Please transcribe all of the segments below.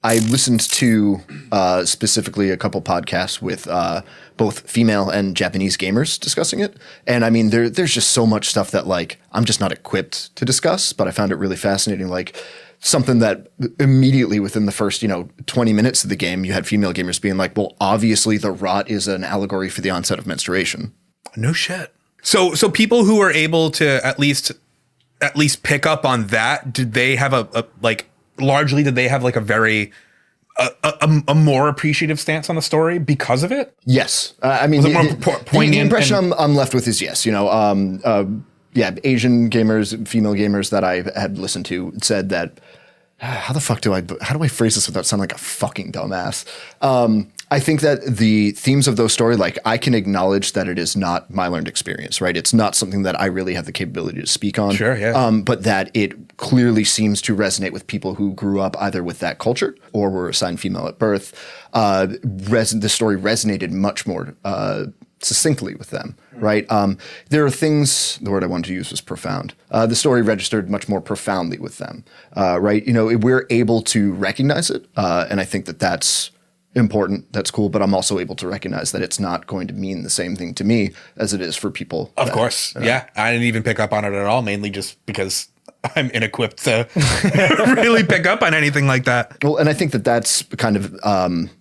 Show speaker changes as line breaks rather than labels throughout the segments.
I listened to specifically a couple podcasts with both female and Japanese gamers discussing it. And I mean, there's just so much stuff that like I'm just not equipped to discuss, but I found it really fascinating. Like something that immediately within the first, 20 minutes of the game, you had female gamers being like, well, obviously the rot is an allegory for the onset of menstruation.
No shit. So people who are able to at least pick up on that, did they have largely did they have like a very a more appreciative stance on the story because of it?
Yes. I mean, the impression I'm left with is yes. Asian gamers, female gamers that I had listened to said that, how do I phrase this without sounding like a fucking dumbass? I think that the themes of those stories, like I can acknowledge that it is not my learned experience, right? It's not something that I really have the capability to speak on.
Sure, yeah.
But that it clearly seems to resonate with people who grew up either with that culture or were assigned female at birth. The story resonated much more succinctly with them, right? There are things, the word I wanted to use was profound. The story registered much more profoundly with them, right? We're able to recognize it, and I think that that's important, that's cool, but I'm also able to recognize that it's not going to mean the same thing to me as it is for people.
Of course, yeah. I didn't even pick up on it at all, mainly just because I'm inequipped to really pick up on anything like that.
Well, and I think that that's kind of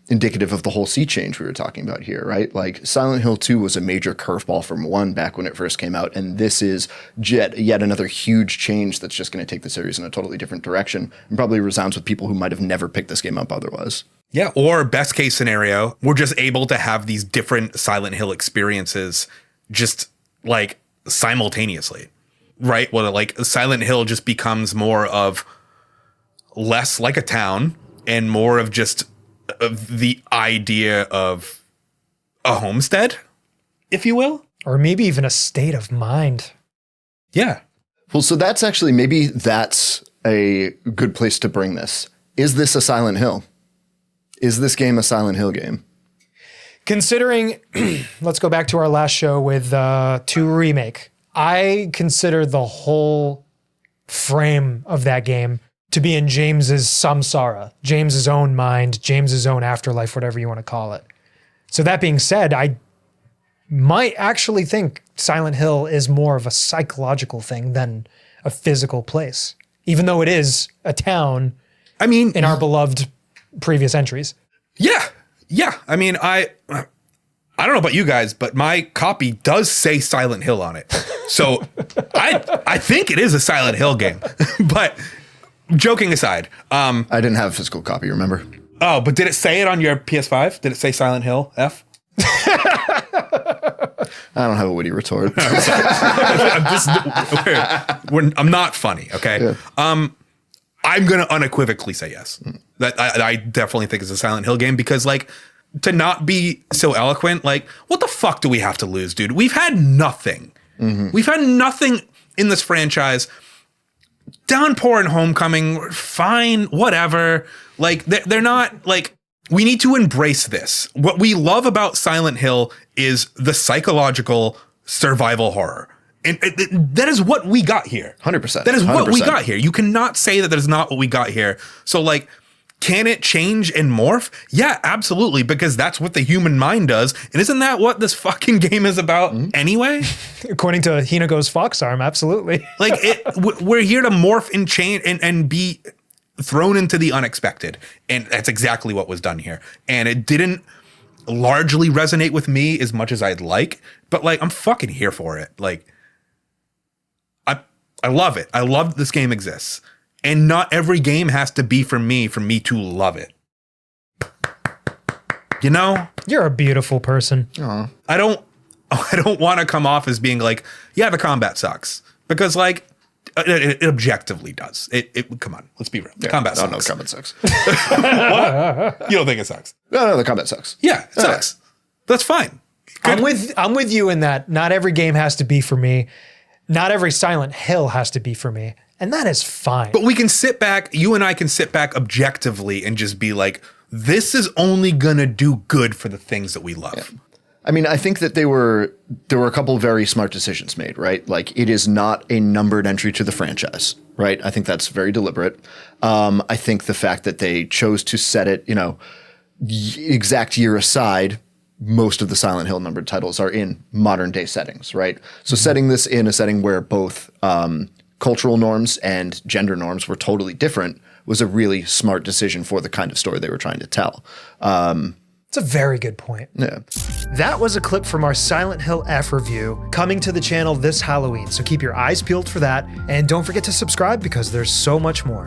indicative of the whole sea change we were talking about here, right? Like Silent Hill 2 was a major curveball from 1 back when it first came out, and this is yet another huge change that's just going to take the series in a totally different direction and probably resounds with people who might have never picked this game up otherwise.
Yeah, or best case scenario, we're just able to have these different Silent Hill experiences just like simultaneously, right? Well, like Silent Hill just becomes more of less like a town and more of just the idea of a homestead, if you will.
Or maybe even a state of mind.
Yeah.
Well, so that's a good place to bring this. Is this a Silent Hill? Is this game a Silent Hill game?
Considering, let's go back to our last show with 2 Remake. I consider the whole frame of that game to be in James's samsara, James's own mind, James's own afterlife, whatever you want to call it. So that being said, I might actually think Silent Hill is more of a psychological thing than a physical place, even though it is a town.
I mean,
in our beloved previous entries.
Yeah. I mean, I don't know about you guys, but my copy does say Silent Hill on it. So I think it is a Silent Hill game. But joking aside,
I didn't have a physical copy, remember?
Oh, but did it say it on your PS5? Did it say Silent Hill F?
I don't have a witty retort.
I'm not funny, okay? Yeah. I'm going to unequivocally say yes. That I definitely think it's a Silent Hill game because, like, to not be so eloquent, like, what the fuck do we have to lose, dude? We've had nothing. Mm-hmm. We've had nothing in this franchise. Downpour and Homecoming, fine, whatever. Like, they're not, like, we need to embrace this. What we love about Silent Hill is the psychological survival horror. And that is what we got here.
100%.
That is what
100%.
we got here. You cannot say that is not what we got here. So, like, can it change and morph? Yeah, absolutely, because that's what the human mind does. And isn't that what this fucking game is about anyway?
According to Hinago's Fox Arm, absolutely.
Like, we're here to morph and change and be thrown into the unexpected. And that's exactly what was done here. And it didn't largely resonate with me as much as I'd like, but, like, I'm fucking here for it. Like, I love it. I love that this game exists. And not every game has to be for me to love it. You know?
You're a beautiful person.
Aww.
I don't want to come off as being like, yeah, the combat sucks. Because, like, it objectively does. It come on, let's be real. The combat sucks.
No, the combat sucks.
What? You don't think it sucks?
No, the combat sucks.
Yeah, it sucks. That's fine. Good.
I'm with you in that not every game has to be for me. Not every Silent Hill has to be for me. And that is fine.
But we can sit back, you and I can sit back objectively and just be like, this is only going to do good for the things that we love.
I mean, I think that there were a couple of very smart decisions made, right? Like, it is not a numbered entry to the franchise, right? I think that's very deliberate. I think the fact that they chose to set it, exact year aside, most of the Silent Hill numbered titles are in modern day settings, right? So setting this in a setting where both cultural norms and gender norms were totally different was a really smart decision for the kind of story they were trying to tell.
It's a very good point.
Yeah.
That was a clip from our Silent Hill F review coming to the channel this Halloween. So keep your eyes peeled for that. And don't forget to subscribe because there's so much more.